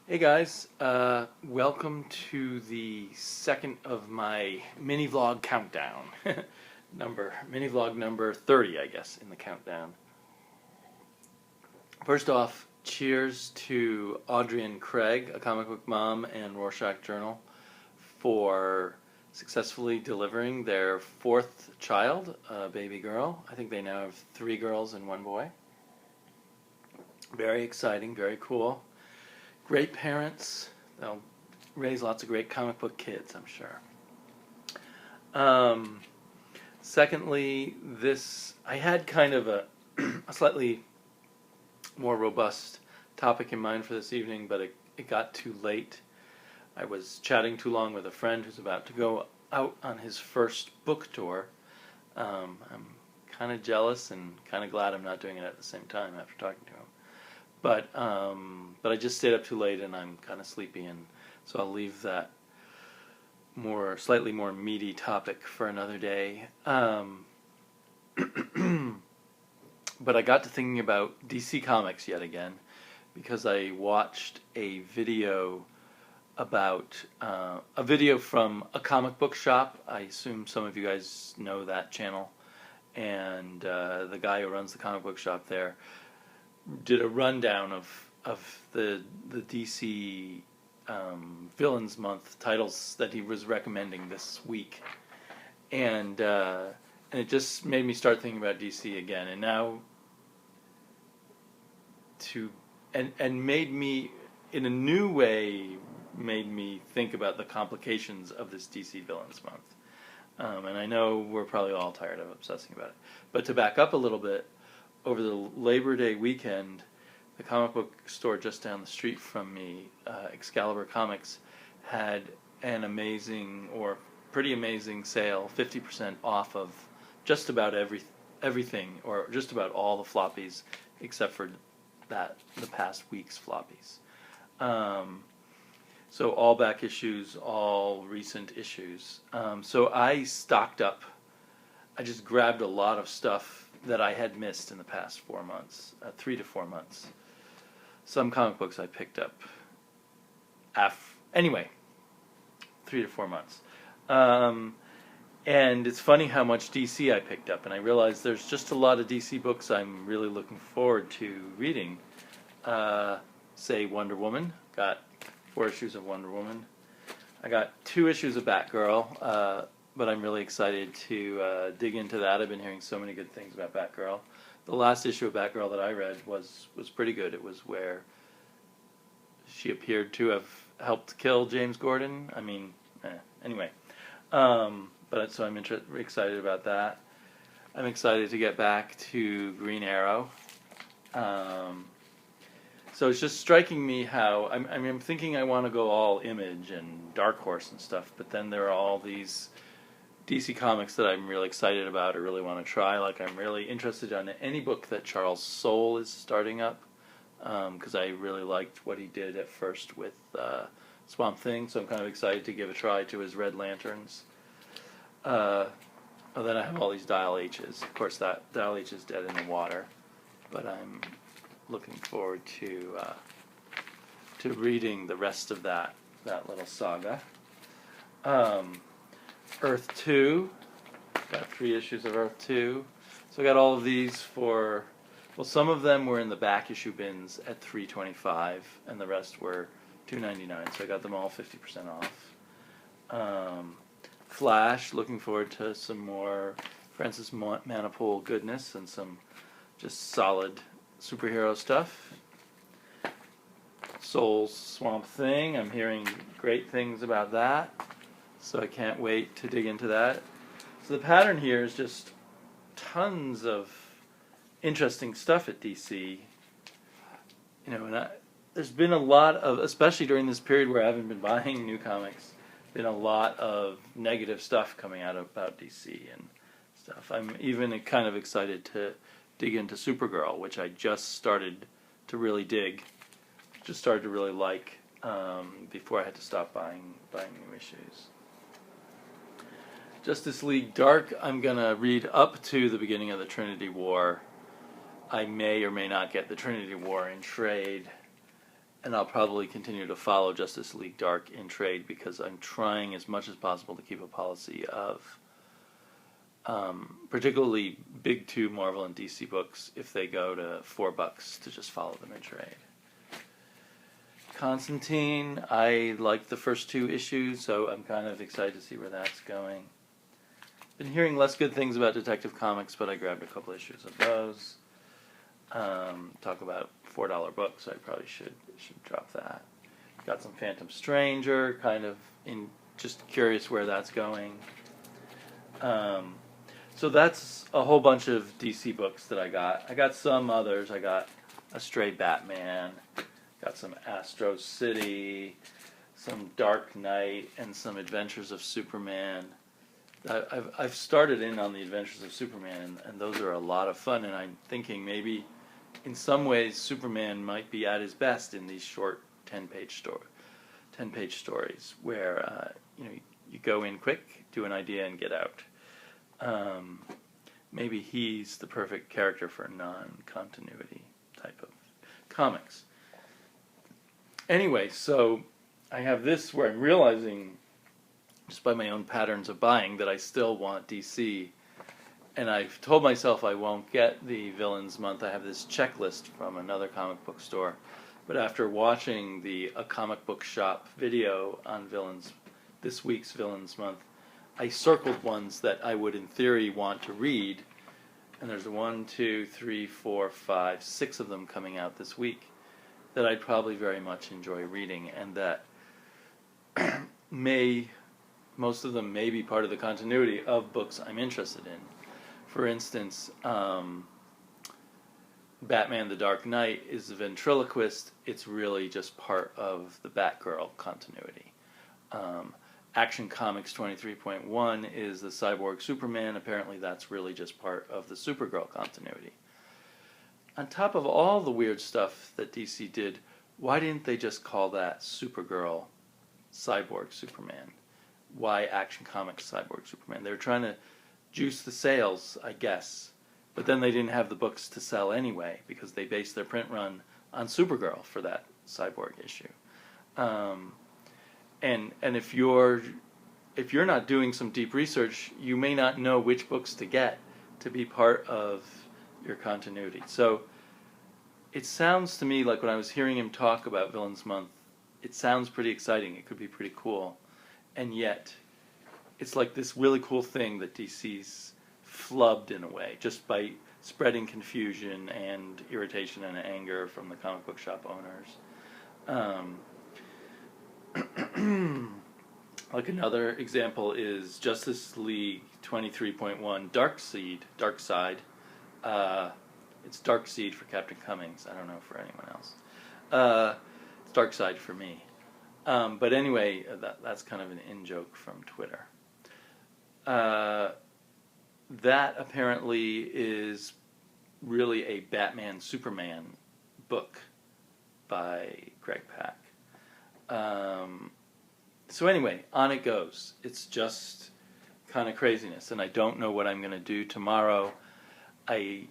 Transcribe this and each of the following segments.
Hey guys, welcome to the second of my mini vlog countdown. Mini vlog number 30, I guess, in the countdown. First off, cheers to Audrey and Craig, a comic book mom and Rorschach Journal, for successfully delivering their fourth child, a baby girl. I think they now have 3 girls and 1 boy. Very exciting, very cool. Great parents. They'll raise lots of great comic book kids, I'm sure. Secondly, I had kind of a slightly more robust topic in mind for this evening, but it got too late. I was chatting too long with a friend who's about to go out on his first book tour. I'm kind of jealous and kind of glad I'm not doing it at the same time after talking to him. But I just stayed up too late and I'm kind of sleepy, and so I'll leave that slightly more meaty topic for another day. But I got to thinking about DC Comics yet again because I watched a video from a comic book shop. I assume some of you guys know that channel, and the guy who runs the comic book shop there did a rundown of the DC Villains Month titles that he was recommending this week, and it just made me start thinking about DC again, and now made me in a new way made me think about the complications of this DC Villains Month, and I know we're probably all tired of obsessing about it, but to back up a little bit. Over the Labor Day weekend, the comic book store just down the street from me, Excalibur Comics, had an amazing, or pretty amazing sale, 50% off of just about everything, or just about all the floppies, except for the past week's floppies. So all back issues, all recent issues. So I stocked up. I just grabbed a lot of stuff that I had missed in the past 4 months, 3 to 4 months. Some comic books I picked up anyway, 3 to 4 months. And it's funny how much DC I picked up, and I realized there's just a lot of DC books I'm really looking forward to reading. Say Wonder Woman, got 4 issues of Wonder Woman. I got 2 issues of Batgirl, but I'm really excited to dig into that. I've been hearing so many good things about Batgirl. The last issue of Batgirl that I read was pretty good. It was where she appeared to have helped kill James Gordon. I mean, anyway. So I'm excited about that. I'm excited to get back to Green Arrow. So it's just striking me how I'm thinking I want to go all Image and Dark Horse and stuff, but then there are all these DC Comics that I'm really excited about or really want to try. Like, I'm really interested in any book that Charles Soule is starting up, because I really liked what he did at first with Swamp Thing, so I'm kind of excited to give a try to his Red Lanterns. Then I have all these Dial H's. Of course, that Dial H is dead in the water, but I'm looking forward to reading the rest of that little saga. Earth 2, got 3 issues of Earth 2. So I got all of these for, well, some of them were in the back issue bins at $3.25, and the rest were $2.99. So I got them all 50% off. Flash, looking forward to some more Francis Manapul goodness and some just solid superhero stuff. Soule's Swamp Thing, I'm hearing great things about that, so I can't wait to dig into that. So the pattern here is just tons of interesting stuff at DC. And there's been a lot of, especially during this period where I haven't been buying new comics, been a lot of negative stuff coming out about DC and stuff. I'm even kind of excited to dig into Supergirl, which I just started to really dig, just started to really like, before I had to stop buying new issues. Justice League Dark, I'm going to read up to the beginning of the Trinity War. I may or may not get the Trinity War in trade. and I'll probably continue to follow Justice League Dark in trade because I'm trying as much as possible to keep a policy of particularly big two Marvel and DC books, if they go to $4, to just follow them in trade. Constantine, I liked the first 2 issues, so I'm kind of excited to see where that's going. Been hearing less good things about Detective Comics, but I grabbed a couple issues of those. Talk about $4 books, I probably should drop that. Got some Phantom Stranger, kind of just curious where that's going. So that's a whole bunch of DC books that I got. I got some others. I got a Stray Batman, got some Astro City, some Dark Knight, and some Adventures of Superman. I've started in on the Adventures of Superman, and those are a lot of fun, and I'm thinking maybe in some ways Superman might be at his best in these short 10-page stories where you go in quick, do an idea, and get out. Maybe he's the perfect character for non-continuity type of comics. Anyway, so I have this where I'm realizing, just by my own patterns of buying, that I still want DC. And I've told myself I won't get the Villains Month. I have this checklist from another comic book store. But after watching a comic book shop video on this week's Villains Month, I circled ones that I would, in theory, want to read. And there's 1, 2, 3, 4, 5, 6 of them coming out this week that I'd probably very much enjoy reading, and that most of them may be part of the continuity of books I'm interested in. For instance, Batman the Dark Knight is the ventriloquist. It's really just part of the Batgirl continuity. Action Comics 23.1 is the Cyborg Superman. Apparently that's really just part of the Supergirl continuity. On top of all the weird stuff that DC did, why didn't they just call that Supergirl Cyborg Superman? Why Action Comics Cyborg Superman? They were trying to juice the sales, I guess, but then they didn't have the books to sell anyway because they based their print run on Supergirl for that Cyborg issue. And if you're not doing some deep research, you may not know which books to get to be part of your continuity. So it sounds to me like when I was hearing him talk about Villains Month, it sounds pretty exciting. It could be pretty cool. And yet, it's like this really cool thing that DC's flubbed in a way, just by spreading confusion and irritation and anger from the comic book shop owners. Like another example is Justice League 23.1 Dark Side. It's Dark Seed for Captain Cummings. I don't know for anyone else. It's Dark Side for me. But anyway, that's kind of an in-joke from Twitter. That apparently is really a Batman-Superman book by Greg Pak. So anyway, on it goes. It's just kind of craziness, and I don't know what I'm going to do tomorrow. I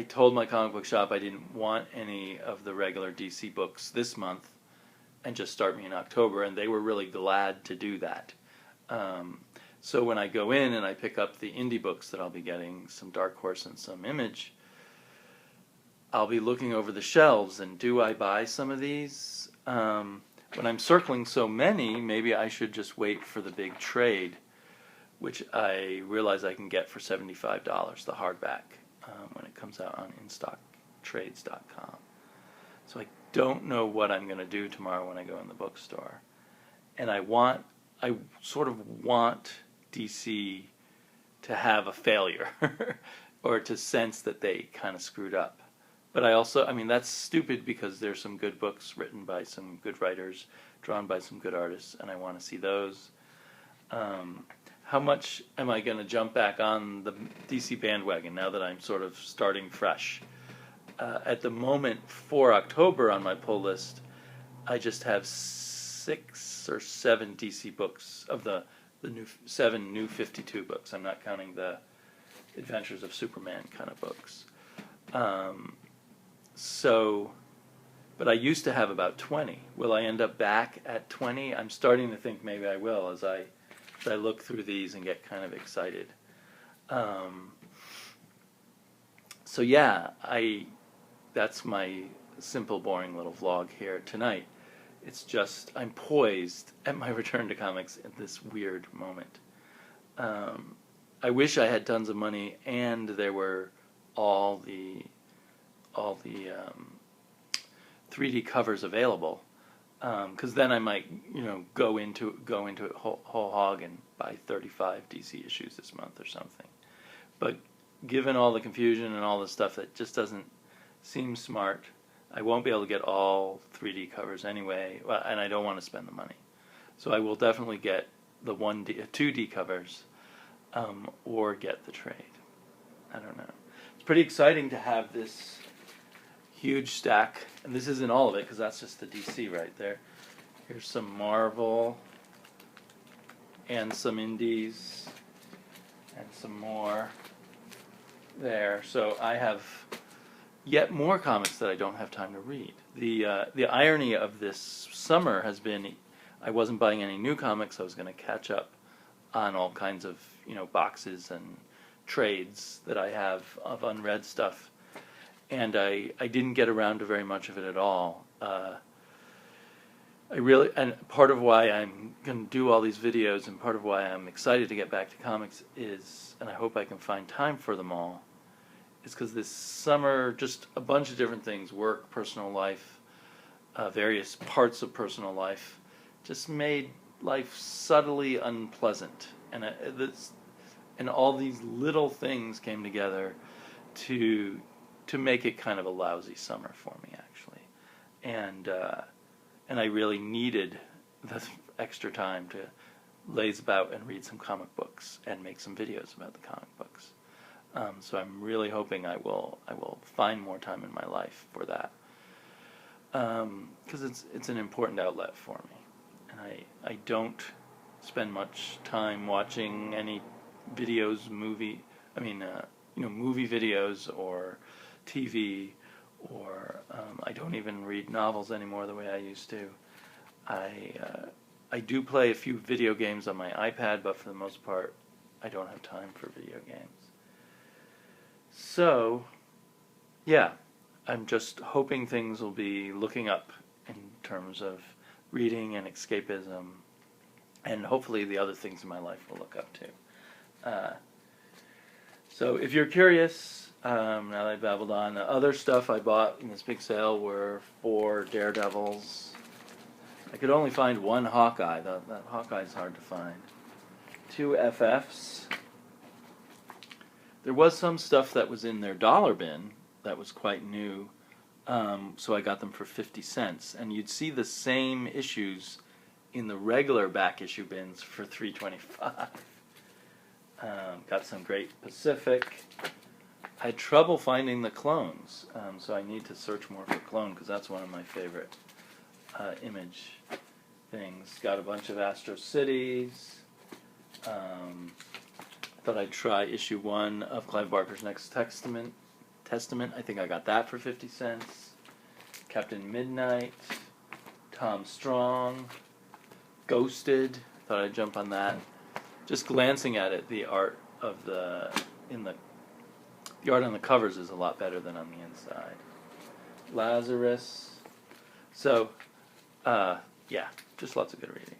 told my comic book shop I didn't want any of the regular DC books this month and just start me in October, and they were really glad to do that. So when I go in and I pick up the indie books that I'll be getting, some Dark Horse and some Image, I'll be looking over the shelves, and do I buy some of these? When I'm circling so many, maybe I should just wait for the big trade, which I realize I can get for $75, the hardback, when it comes out on InStockTrades.com. So I don't know what I'm going to do tomorrow when I go in the bookstore. And I sort of want DC to have a failure, or to sense that they kind of screwed up. But that's stupid because there's some good books written by some good writers, drawn by some good artists, and I want to see those. How much am I going to jump back on the DC bandwagon now that I'm sort of starting fresh? At the moment, for October on my pull list, I just have 6 or 7 DC books of the 7 new 52 books. I'm not counting the Adventures of Superman kind of books. So But I used to have about 20. Will I end up back at 20? I'm starting to think maybe I will as I look through these and get kind of excited. So yeah, that's my simple, boring little vlog here tonight. It's just I'm poised at my return to comics at this weird moment. I wish I had tons of money and there were all the 3D covers available, because then I might go into it whole hog and buy 35 DC issues this month or something. But given all the confusion and all the stuff that just doesn't seem smart, I won't be able to get all 3D covers anyway, and I don't want to spend the money. So I will definitely get the 2D covers, or get the trade. I don't know. It's pretty exciting to have this huge stack, and this isn't all of it because that's just the DC right there. Here's some Marvel, and some Indies, and some more there. So I have yet more comics that I don't have time to read. The irony of this summer has been I wasn't buying any new comics. I was going to catch up on all kinds of boxes and trades that I have of unread stuff, and I didn't get around to very much of it at all. And part of why I'm going to do all these videos and part of why I'm excited to get back to comics is, and I hope I can find time for them all, is because this summer, just a bunch of different things, work, personal life, various parts of personal life, just made life subtly unpleasant. And all these little things came together to make it kind of a lousy summer for me, actually. And I really needed the extra time to laze about and read some comic books and make some videos about the comic books. So I'm really hoping I will find more time in my life for that, because it's an important outlet for me, and I don't spend much time watching any videos, movie videos or TV, or I don't even read novels anymore the way I used to. I do play a few video games on my iPad, but for the most part, I don't have time for video games. So, yeah, I'm just hoping things will be looking up in terms of reading and escapism, and hopefully the other things in my life will look up too. So if you're curious, now that I babbled on, the other stuff I bought in this big sale were 4 Daredevils. I could only find 1 Hawkeye. That Hawkeye's hard to find. 2 FFs. There was some stuff that was in their dollar bin that was quite new, so I got them for 50 cents. And you'd see the same issues in the regular back issue bins for $3.25. Got some Great Pacific. I had trouble finding the clones, so I need to search more for clone, because that's one of my favorite image things. Got a bunch of Astro Cities. Thought I'd try issue 1 of Clive Barker's Next Testament. I think I got that for 50 cents. Captain Midnight, Tom Strong, Ghosted. Thought I'd jump on that. Just glancing at it, the art of the art on the covers is a lot better than on the inside. Lazarus. So, yeah, just lots of good reading.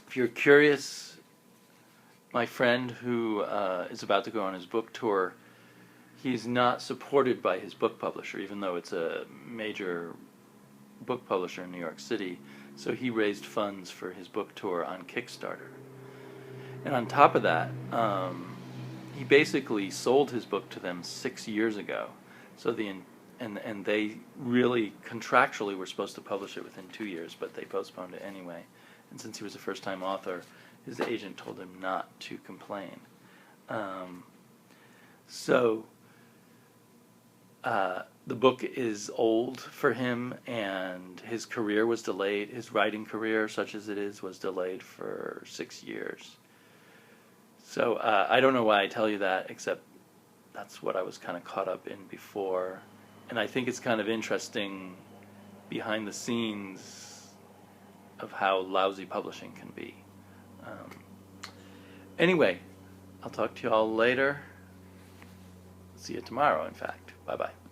If you're curious, my friend who is about to go on his book tour, he's not supported by his book publisher, even though it's a major book publisher in New York City. So he raised funds for his book tour on Kickstarter. And on top of that, he basically sold his book to them 6 years ago. So and they really contractually were supposed to publish it within 2 years, but they postponed it anyway. And since he was a first-time author, his agent told him not to complain. The book is old for him, and his career was delayed. His writing career, such as it is, was delayed for 6 years. So I don't know why I tell you that, except that's what I was kind of caught up in before. And I think it's kind of interesting behind the scenes of how lousy publishing can be. Anyway, I'll talk to you all later. See you tomorrow, in fact. Bye-bye.